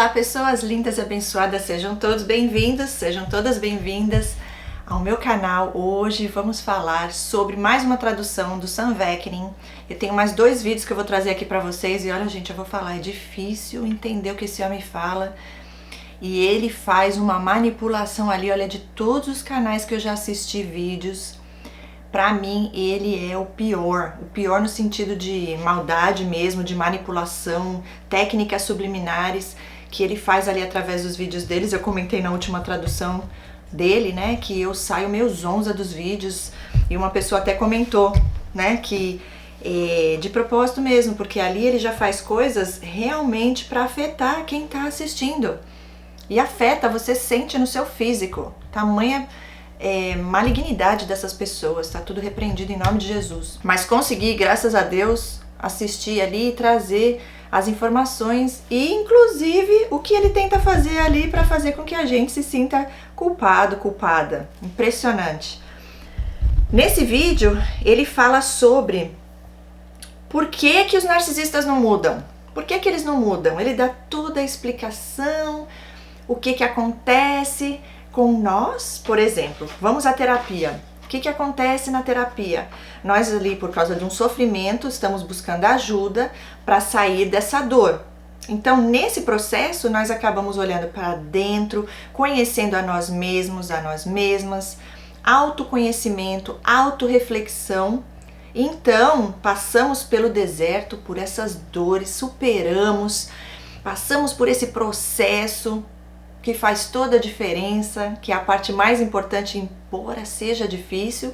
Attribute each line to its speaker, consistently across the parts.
Speaker 1: Olá, pessoas lindas e abençoadas, sejam todos bem-vindos, sejam todas bem-vindas ao meu canal. Hoje vamos falar sobre mais uma tradução do Sam Vaknin. Eu tenho mais 2 vídeos que eu vou trazer aqui pra vocês e olha, gente, eu vou falar, é difícil entender o que esse homem fala. E ele faz uma manipulação ali, olha, de todos os canais que eu já assisti vídeos. Pra mim, ele é o pior no sentido de maldade mesmo, de manipulação, técnicas subliminares que ele faz ali através dos vídeos deles. Eu comentei na última tradução dele, né, que eu saio meio zonza dos vídeos e uma pessoa até comentou, né, que de propósito mesmo, porque ali ele já faz coisas realmente pra afetar quem tá assistindo. E afeta, você sente no seu físico, tamanha malignidade dessas pessoas, tá tudo repreendido em nome de Jesus. Mas consegui, graças a Deus, assistir ali e trazer as informações e inclusive o que ele tenta fazer ali para fazer com que a gente se sinta culpado, culpada. Impressionante. Nesse vídeo ele fala sobre por que os narcisistas não mudam. Por que eles não mudam? Ele dá toda a explicação, o que acontece com nós, por exemplo. Vamos à terapia. O que acontece na terapia? Nós ali, por causa de um sofrimento, estamos buscando ajuda para sair dessa dor. Então, nesse processo, nós acabamos olhando para dentro, conhecendo a nós mesmos, a nós mesmas, autoconhecimento, autorreflexão. Então, passamos pelo deserto, por essas dores, superamos, passamos por esse processo que faz toda a diferença, que é a parte mais importante, embora seja difícil,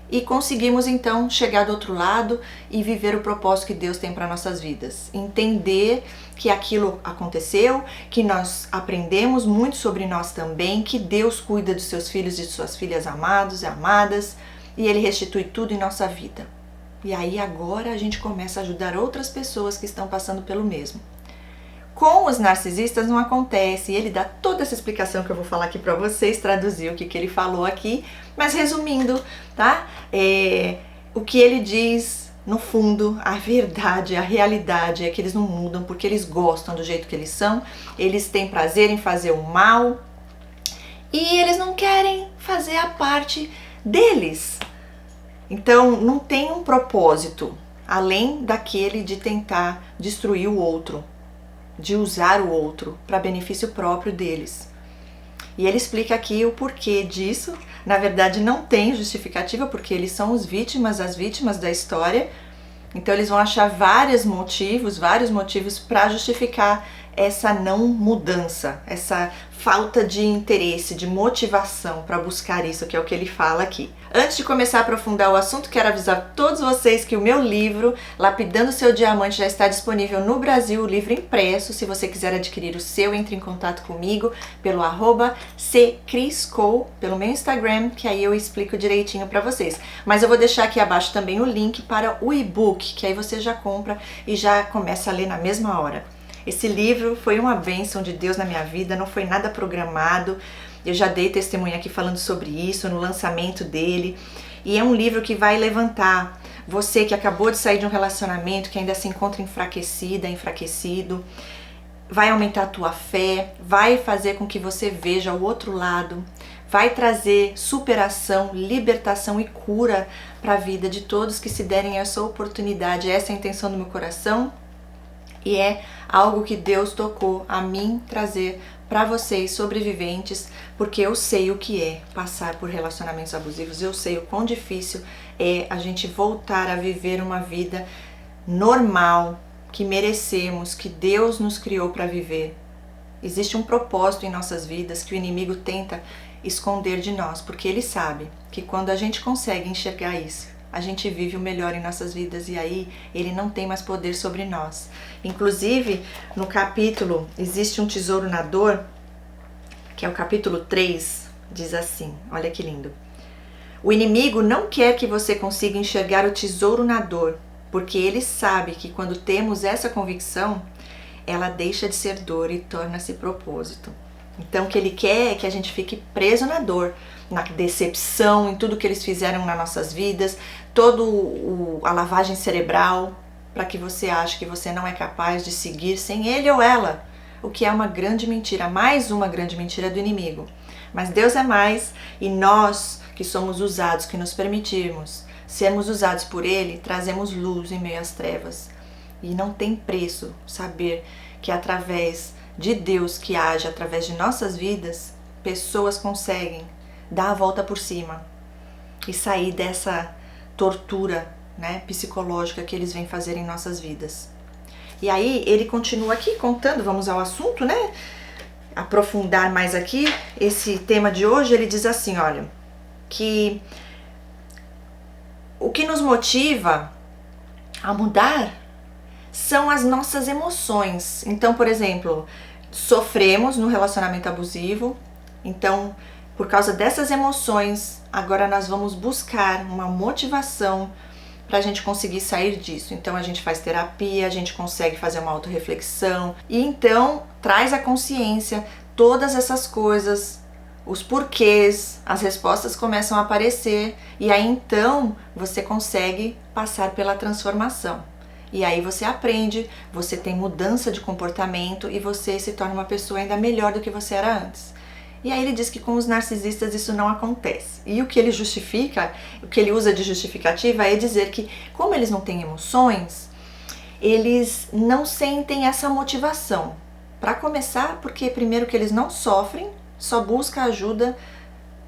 Speaker 1: e conseguimos então chegar do outro lado e viver o propósito que Deus tem para nossas vidas. Entender que aquilo aconteceu, que nós aprendemos muito sobre nós também, que Deus cuida dos seus filhos e de suas filhas amados e amadas, e Ele restitui tudo em nossa vida. E aí agora a gente começa a ajudar outras pessoas que estão passando pelo mesmo. Com os narcisistas não acontece, e ele dá toda essa explicação que eu vou falar aqui pra vocês, traduzir o que ele falou aqui, mas resumindo, tá? O que ele diz, no fundo, a verdade, a realidade é que eles não mudam porque eles gostam do jeito que eles são, eles têm prazer em fazer o mal e eles não querem fazer a parte deles. Então não tem um propósito, além daquele de tentar destruir o outro, de usar o outro para benefício próprio deles. E ele explica aqui o porquê disso. Na verdade não tem justificativa, porque eles são as vítimas da história. Então eles vão achar vários motivos para justificar essa não mudança, essa falta de interesse, de motivação para buscar isso, que é o que ele fala aqui. Antes de começar a aprofundar o assunto, quero avisar todos vocês que o meu livro, Lapidando Seu Diamante, já está disponível no Brasil, o livro impresso. Se você quiser adquirir o seu, entre em contato comigo pelo @ccrisco, pelo meu Instagram, que aí eu explico direitinho para vocês. Mas eu vou deixar aqui abaixo também o link para o e-book, que aí você já compra e já começa a ler na mesma hora. Esse livro foi uma bênção de Deus na minha vida, não foi nada programado. Eu já dei testemunho aqui falando sobre isso no lançamento dele. E é um livro que vai levantar você que acabou de sair de um relacionamento, que ainda se encontra enfraquecida, enfraquecido. Vai aumentar a tua fé, vai fazer com que você veja o outro lado. Vai trazer superação, libertação e cura para a vida de todos que se derem essa oportunidade. Essa é a intenção do meu coração. E é algo que Deus tocou a mim trazer para vocês, sobreviventes, porque eu sei o que é passar por relacionamentos abusivos, eu sei o quão difícil é a gente voltar a viver uma vida normal, que merecemos, que Deus nos criou para viver. Existe um propósito em nossas vidas que o inimigo tenta esconder de nós, porque ele sabe que quando a gente consegue enxergar isso, a gente vive o melhor em nossas vidas e aí ele não tem mais poder sobre nós. Inclusive, no capítulo Existe um Tesouro na Dor, que é o capítulo 3, diz assim, olha que lindo. O inimigo não quer que você consiga enxergar o tesouro na dor, porque ele sabe que quando temos essa convicção, ela deixa de ser dor e torna-se propósito. Então o que ele quer é que a gente fique preso na dor, na decepção, em tudo que eles fizeram nas nossas vidas, a lavagem cerebral, para que você ache que você não é capaz de seguir sem ele ou ela. o que é uma grande mentira, mais uma grande mentira do inimigo. Mas Deus é mais, e nós que somos usados, que nos permitirmos sermos usados por Ele, trazemos luz em meio às trevas. E não tem preço saber que através de Deus que age através de nossas vidas, pessoas conseguem dar a volta por cima e sair dessa tortura, né, psicológica que eles vêm fazer em nossas vidas. E aí ele continua aqui contando, vamos ao assunto, né? Aprofundar mais aqui esse tema de hoje. Ele diz assim, olha, que o que nos motiva a mudar são as nossas emoções. Então, por exemplo, sofremos no relacionamento abusivo, então por causa dessas emoções, agora nós vamos buscar uma motivação para a gente conseguir sair disso. Então a gente faz terapia, a gente consegue fazer uma autorreflexão e então traz à consciência todas essas coisas, os porquês, as respostas começam a aparecer e aí então você consegue passar pela transformação. E aí você aprende, você tem mudança de comportamento e você se torna uma pessoa ainda melhor do que você era antes. E aí ele diz que com os narcisistas isso não acontece. E o que ele justifica, o que ele usa de justificativa é dizer que como eles não têm emoções, eles não sentem essa motivação. Para começar, porque primeiro que eles não sofrem, só busca ajuda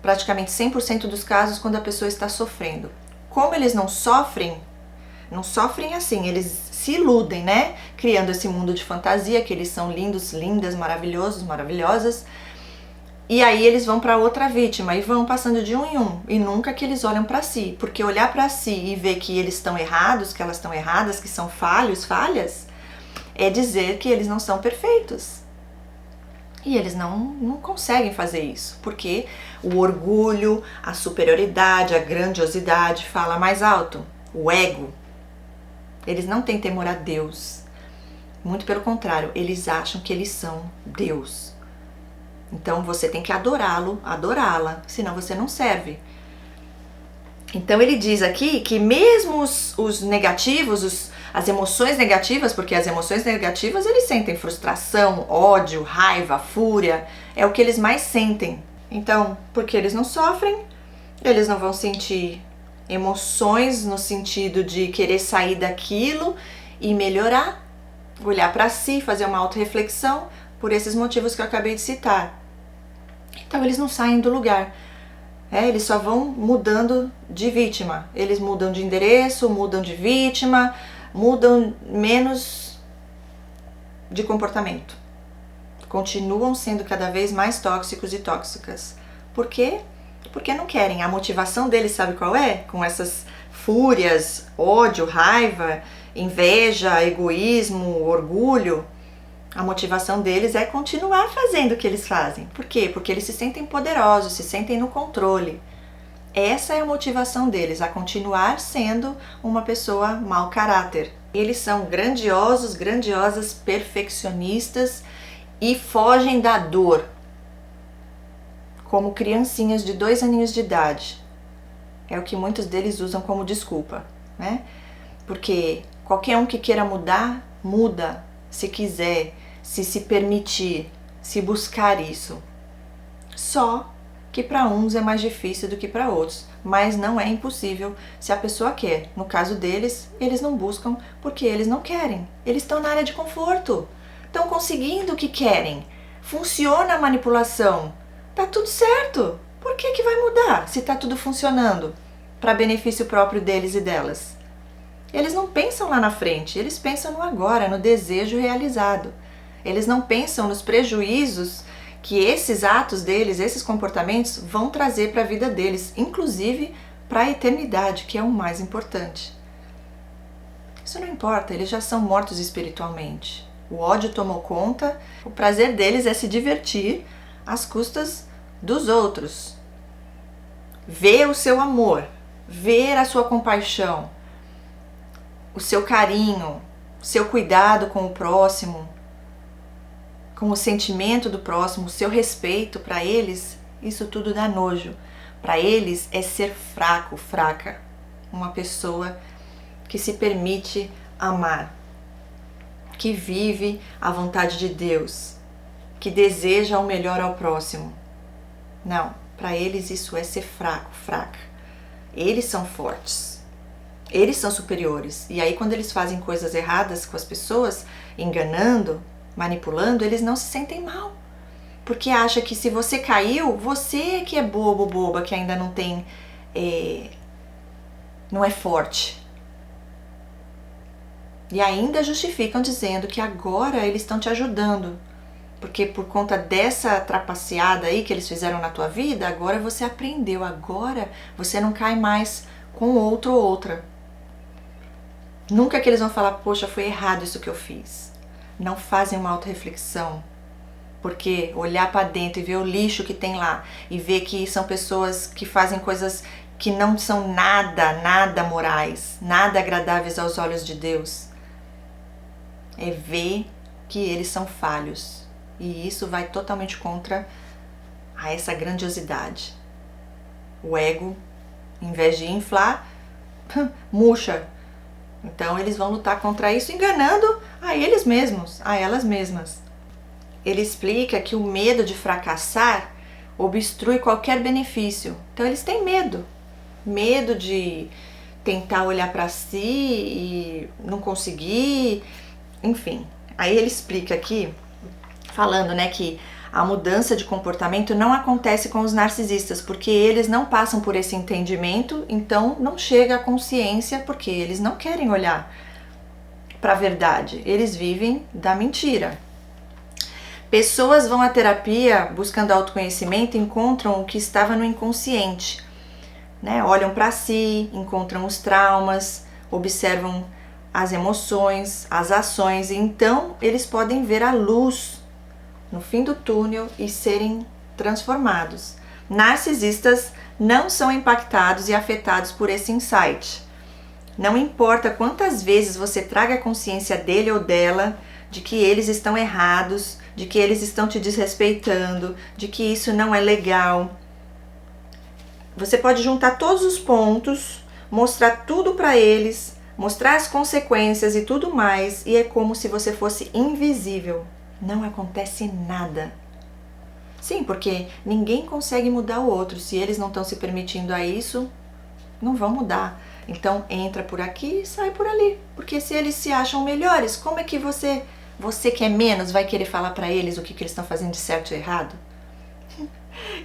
Speaker 1: praticamente 100% dos casos quando a pessoa está sofrendo. Como eles não sofrem assim, eles se iludem, né? Criando esse mundo de fantasia, que eles são lindos, lindas, maravilhosos, maravilhosas. E aí eles vão para outra vítima e vão passando de um em um. E nunca que eles olham para si. Porque olhar para si e ver que eles estão errados, que elas estão erradas, que são falhas, é dizer que eles não são perfeitos. E eles não conseguem fazer isso. Porque o orgulho, a superioridade, a grandiosidade fala mais alto. O ego. Eles não têm temor a Deus. Muito pelo contrário, eles acham que eles são Deus. Então você tem que adorá-lo, adorá-la, senão você não serve. Então ele diz aqui que mesmo os negativos, as emoções negativas, porque as emoções negativas eles sentem frustração, ódio, raiva, fúria, é o que eles mais sentem. Então, porque eles não sofrem, eles não vão sentir emoções no sentido de querer sair daquilo e melhorar, olhar para si, fazer uma autorreflexão por esses motivos que eu acabei de citar. Então eles não saem do lugar, eles só vão mudando de vítima, eles mudam de endereço, mudam de vítima, mudam menos de comportamento, continuam sendo cada vez mais tóxicos e tóxicas. Por quê? Porque não querem. A motivação deles sabe qual é? Com essas fúrias, ódio, raiva, inveja, egoísmo, orgulho. A motivação deles é continuar fazendo o que eles fazem. Por quê? Porque eles se sentem poderosos, se sentem no controle. Essa é a motivação deles, a continuar sendo uma pessoa mau caráter. Eles são grandiosos, grandiosas, perfeccionistas e fogem da dor. Como criancinhas de 2 aninhos de idade. É o que muitos deles usam como desculpa, né? Porque qualquer um que queira mudar, muda, se quiser, se permitir, se buscar isso. Só que para uns é mais difícil do que para outros, mas não é impossível se a pessoa quer. No caso deles, eles não buscam porque eles não querem. Eles estão na área de conforto, estão conseguindo o que querem. Funciona a manipulação. Tá tudo certo. Por que vai mudar se tá tudo funcionando para benefício próprio deles e delas? Eles não pensam lá na frente, eles pensam no agora, no desejo realizado. Eles não pensam nos prejuízos que esses atos deles, esses comportamentos vão trazer para a vida deles, inclusive para a eternidade, que é o mais importante. Isso não importa, eles já são mortos espiritualmente. O ódio tomou conta, o prazer deles é se divertir às custas dos outros. Ver o seu amor, ver a sua compaixão, o seu carinho, o seu cuidado com o próximo, com o sentimento do próximo, o seu respeito para eles, isso tudo dá nojo. Para eles é ser fraco, fraca, uma pessoa que se permite amar, que vive a vontade de Deus, que deseja o melhor ao próximo. Não, para eles isso é ser fraco, fraca. Eles são fortes. Eles são superiores. E aí quando eles fazem coisas erradas com as pessoas, enganando, manipulando, eles não se sentem mal. Porque acha que se você caiu, você que é bobo, boba, que ainda não tem... não é forte. E ainda justificam dizendo que agora eles estão te ajudando. Porque por conta dessa trapaceada aí que eles fizeram na tua vida, agora você aprendeu, agora você não cai mais com outro ou outra. Nunca que eles vão falar, poxa, foi errado isso que eu fiz. Não fazem uma autorreflexão. Porque olhar para dentro e ver o lixo que tem lá e ver que são pessoas que fazem coisas que não são nada morais, nada agradáveis aos olhos de Deus, é ver que eles são falhos. E isso vai totalmente contra essa grandiosidade. O ego, em vez de inflar, murcha. Então eles vão lutar contra isso enganando a eles mesmos, a elas mesmas. Ele explica que o medo de fracassar obstrui qualquer benefício. Então eles têm medo. Medo de tentar olhar para si e não conseguir, enfim. Aí ele explica aqui, falando, né, que a mudança de comportamento não acontece com os narcisistas, porque eles não passam por esse entendimento, então não chega à consciência, porque eles não querem olhar para a verdade, eles vivem da mentira. Pessoas vão à terapia buscando autoconhecimento e encontram o que estava no inconsciente, né? Olham para si, encontram os traumas, observam as emoções, as ações, e então eles podem ver a luz no fim do túnel e serem transformados. Narcisistas não são impactados e afetados por esse insight. Não importa quantas vezes você traga a consciência dele ou dela de que eles estão errados, de que eles estão te desrespeitando, de que isso não é legal. Você pode juntar todos os pontos, mostrar tudo para eles, mostrar as consequências e tudo mais, e é como se você fosse invisível. Não acontece nada. Sim, porque ninguém consegue mudar o outro. Se eles não estão se permitindo a isso, não vão mudar. Então entra por aqui e sai por ali. Porque se eles se acham melhores, como é que você que é menos, vai querer falar para eles o que eles estão fazendo de certo e errado?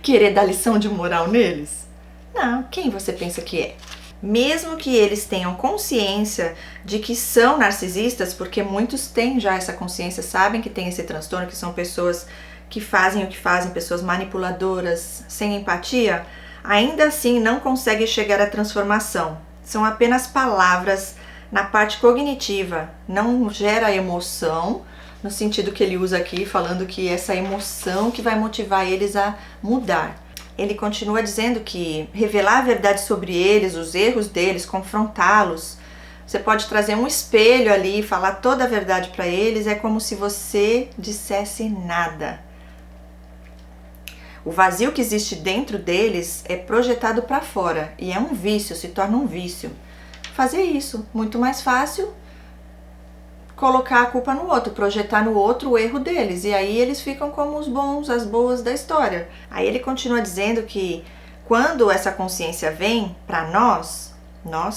Speaker 1: Querer dar lição de moral neles? Não, quem você pensa que é? Mesmo que eles tenham consciência de que são narcisistas, porque muitos têm já essa consciência, sabem que tem esse transtorno, que são pessoas que fazem o que fazem, pessoas manipuladoras, sem empatia, ainda assim não conseguem chegar à transformação. São apenas palavras na parte cognitiva, não gera emoção, no sentido que ele usa aqui, falando que essa emoção que vai motivar eles a mudar. Ele continua dizendo que revelar a verdade sobre eles, os erros deles, confrontá-los, você pode trazer um espelho ali e falar toda a verdade para eles, é como se você dissesse nada. O vazio que existe dentro deles é projetado para fora e é um vício, se torna um vício. Fazer isso, muito mais fácil colocar a culpa no outro, projetar no outro o erro deles, e aí eles ficam como os bons, as boas da história. Aí ele continua dizendo que quando essa consciência vem para nós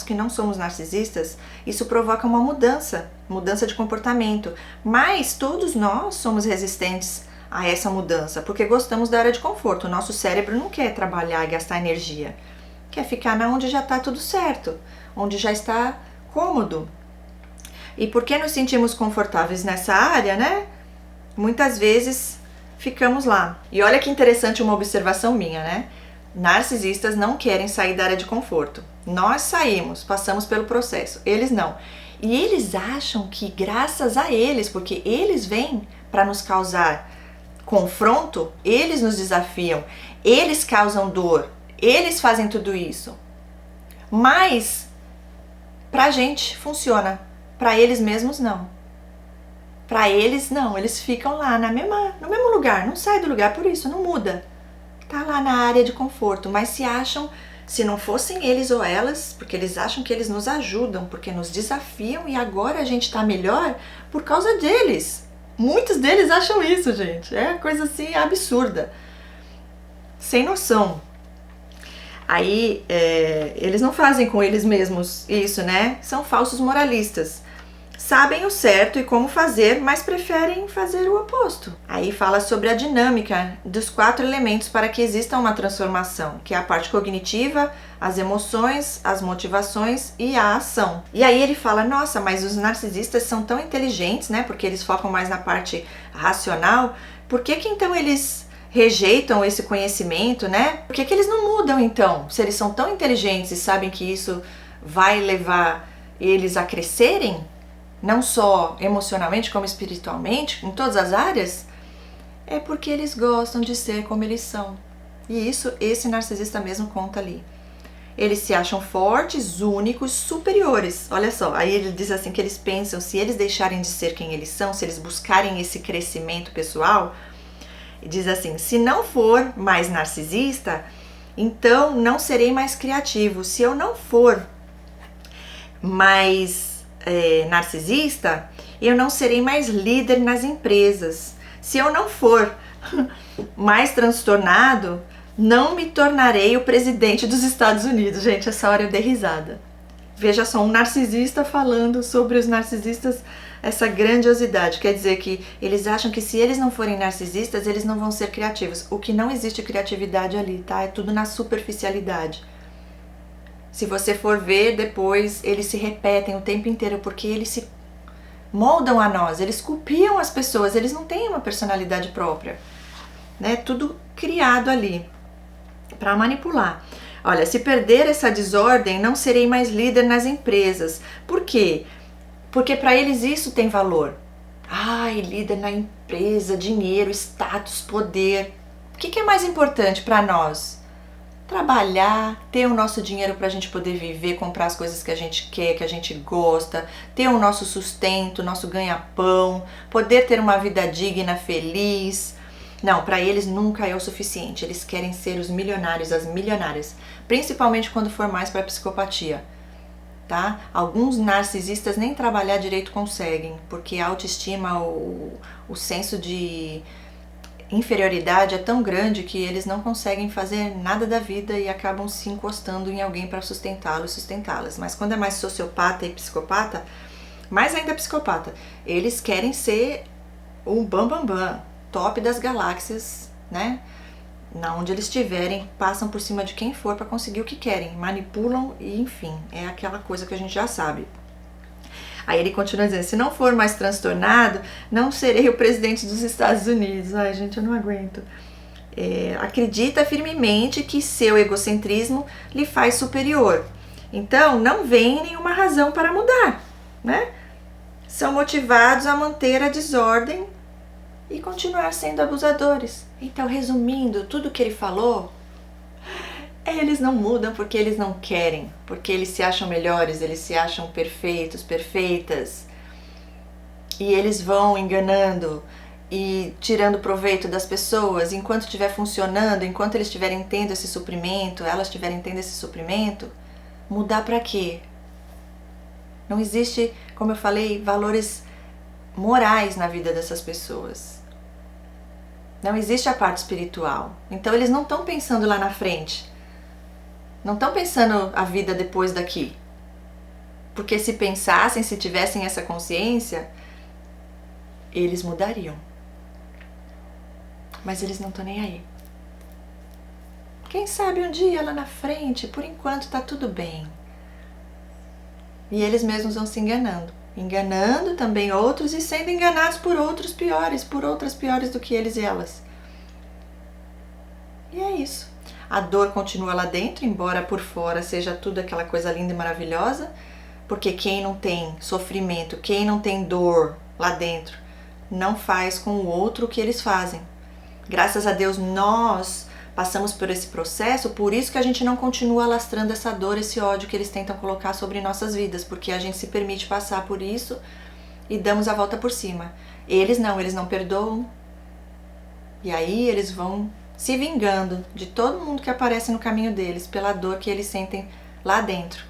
Speaker 1: que não somos narcisistas, isso provoca uma mudança de comportamento, mas todos nós somos resistentes a essa mudança, porque gostamos da área de conforto. O nosso cérebro não quer trabalhar e gastar energia, quer ficar na onde já está tudo certo, onde já está cômodo. E porque nos sentimos confortáveis nessa área, né? Muitas vezes ficamos lá. E olha que interessante uma observação minha, né? Narcisistas não querem sair da área de conforto. Nós saímos, passamos pelo processo. Eles não. E eles acham que graças a eles, porque eles vêm para nos causar confronto, eles nos desafiam, eles causam dor, eles fazem tudo isso. Mas pra gente funciona. Para eles mesmos, não. Para eles, não. Eles ficam lá no mesmo lugar. Não sai do lugar por isso, não muda. Tá lá na área de conforto. Mas se acham, se não fossem eles ou elas, porque eles acham que eles nos ajudam, porque nos desafiam e agora a gente tá melhor por causa deles. Muitos deles acham isso, gente. É coisa assim absurda. Sem noção. Aí, eles não fazem com eles mesmos isso, né? São falsos moralistas. Sabem o certo e como fazer, mas preferem fazer o oposto. Aí fala sobre a dinâmica dos 4 elementos para que exista uma transformação, que é a parte cognitiva, as emoções, as motivações e a ação. E aí ele fala, nossa, mas os narcisistas são tão inteligentes, né? Porque eles focam mais na parte racional. Por que então eles rejeitam esse conhecimento, né? Por que eles não mudam então? Se eles são tão inteligentes e sabem que isso vai levar eles a crescerem, não só emocionalmente como espiritualmente, em todas as áreas, é porque eles gostam de ser como eles são. E isso esse narcisista mesmo conta ali. Eles se acham fortes, únicos, superiores. Olha só, aí ele diz assim que eles pensam, se eles deixarem de ser quem eles são, se eles buscarem esse crescimento pessoal, diz assim, se não for mais narcisista, então não serei mais criativo. Se eu não for mais narcisista, eu não serei mais líder nas empresas. Se eu não for mais transtornado, não me tornarei o presidente dos Estados Unidos. Gente, essa hora eu dei risada. Veja só, um narcisista falando sobre os narcisistas, essa grandiosidade. Quer dizer que eles acham que se eles não forem narcisistas, eles não vão ser criativos. O que não existe criatividade ali, tá? É tudo na superficialidade. Se você for ver depois, eles se repetem o tempo inteiro, porque eles se moldam a nós, eles copiam as pessoas, eles não têm uma personalidade própria, né? Tudo criado ali para manipular. Olha, se perder essa desordem, não serei mais líder nas empresas. Por quê? Porque para eles isso tem valor. Ai, líder na empresa, dinheiro, status, poder. O que é mais importante para nós? Trabalhar, ter o nosso dinheiro para a gente poder viver, comprar as coisas que a gente quer, que a gente gosta, ter o nosso sustento, nosso ganha-pão, poder ter uma vida digna, feliz. Não, para eles nunca é o suficiente. Eles querem ser os milionários, as milionárias, principalmente quando for mais para psicopatia, tá? Alguns narcisistas nem trabalhar direito conseguem, porque a autoestima, o senso de inferioridade é tão grande que eles não conseguem fazer nada da vida e acabam se encostando em alguém para sustentá-los e sustentá-las. Mas quando é mais sociopata e psicopata, mais ainda psicopata, eles querem ser o bam, top das galáxias, né? Na onde eles estiverem, passam por cima de quem for para conseguir o que querem, manipulam e enfim, é aquela coisa que a gente já sabe. Aí ele continua dizendo, se não for mais transtornado, não serei o presidente dos Estados Unidos. Ai, gente, eu não aguento. Acredita firmemente que seu egocentrismo lhe faz superior. Então, não vem nenhuma razão para mudar, né? São motivados a manter a desordem e continuar sendo abusadores. Então, resumindo tudo que ele falou, eles não mudam porque eles não querem, porque eles se acham melhores, eles se acham perfeitos, perfeitas. E eles vão enganando e tirando proveito das pessoas enquanto estiver funcionando, enquanto eles estiverem tendo esse suprimento, elas estiverem tendo esse suprimento. Mudar para quê? Não existe, como eu falei, valores morais na vida dessas pessoas. Não existe a parte espiritual. Então eles não estão pensando lá na frente. Não estão pensando a vida depois daqui. Porque se pensassem, se tivessem essa consciência, eles mudariam. Mas eles não estão nem aí. Quem sabe um dia lá na frente, por enquanto tá tudo bem. E eles mesmos vão se enganando. Enganando também outros e sendo enganados por outros piores, por outras piores do que eles e elas. E é isso. A dor continua lá dentro, embora por fora seja tudo aquela coisa linda e maravilhosa, porque quem não tem sofrimento, quem não tem dor lá dentro, não faz com o outro o que eles fazem. Graças a Deus nós passamos por esse processo, por isso que a gente não continua alastrando essa dor, esse ódio que eles tentam colocar sobre nossas vidas, porque a gente se permite passar por isso e damos a volta por cima. Eles não perdoam, e aí eles vão se vingando de todo mundo que aparece no caminho deles, pela dor que eles sentem lá dentro.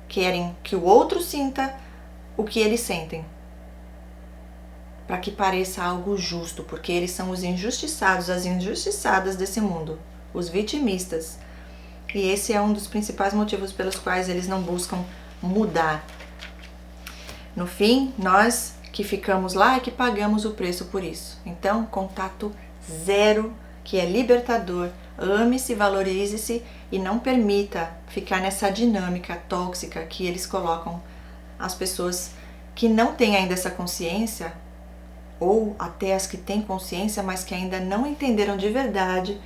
Speaker 1: Querem que o outro sinta o que eles sentem. para que pareça algo justo, porque eles são os injustiçados, as injustiçadas desse mundo, os vitimistas. E esse é um dos principais motivos pelos quais eles não buscam mudar. No fim, nós que ficamos lá é que pagamos o preço por isso. Então, contato zero, que é libertador. Ame-se, valorize-se e não permita ficar nessa dinâmica tóxica que eles colocam as pessoas que não têm ainda essa consciência, ou até as que têm consciência, mas que ainda não entenderam de verdade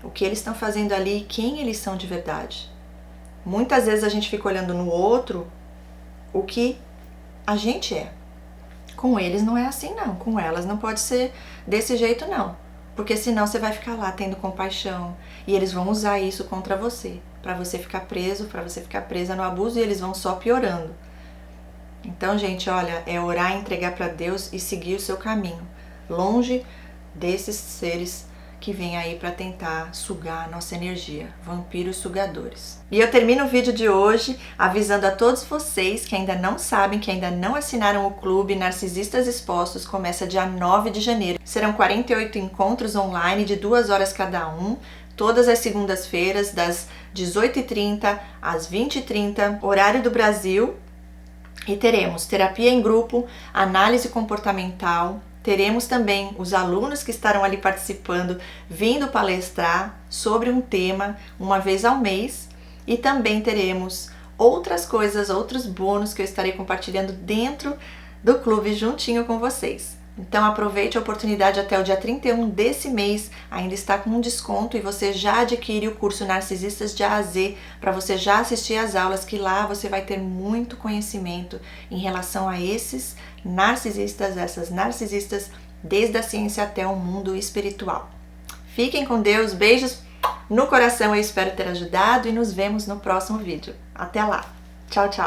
Speaker 1: o que eles estão fazendo ali e quem eles são de verdade. Muitas vezes a gente fica olhando no outro o que a gente é. Com eles não é assim não, com elas não pode ser desse jeito não, porque senão você vai ficar lá tendo compaixão e eles vão usar isso contra você, para você ficar preso, para você ficar presa no abuso, e eles vão só piorando. Então, gente, olha, é orar, entregar para Deus e seguir o seu caminho, longe desses seres que vêm aí para tentar sugar a nossa energia, vampiros sugadores. E eu termino o vídeo de hoje avisando a todos vocês que ainda não sabem, que ainda não assinaram o clube Narcisistas Expostos. Começa dia 9 de janeiro. Serão 48 encontros online de 2 horas cada um, todas as segundas-feiras, das 18h30 às 20h30, horário do Brasil. E teremos terapia em grupo, análise comportamental. Teremos também os alunos que estarão ali participando, vindo palestrar sobre um tema uma vez ao mês. E também teremos outras coisas, outros bônus que eu estarei compartilhando dentro do clube juntinho com vocês. Então aproveite a oportunidade até o dia 31 desse mês, ainda está com um desconto e você já adquire o curso Narcisistas de A a Z, para você já assistir às aulas, que lá você vai ter muito conhecimento em relação a esses narcisistas, essas narcisistas, desde a ciência até o mundo espiritual. Fiquem com Deus, beijos no coração, eu espero ter ajudado e nos vemos no próximo vídeo. Até lá, tchau, tchau!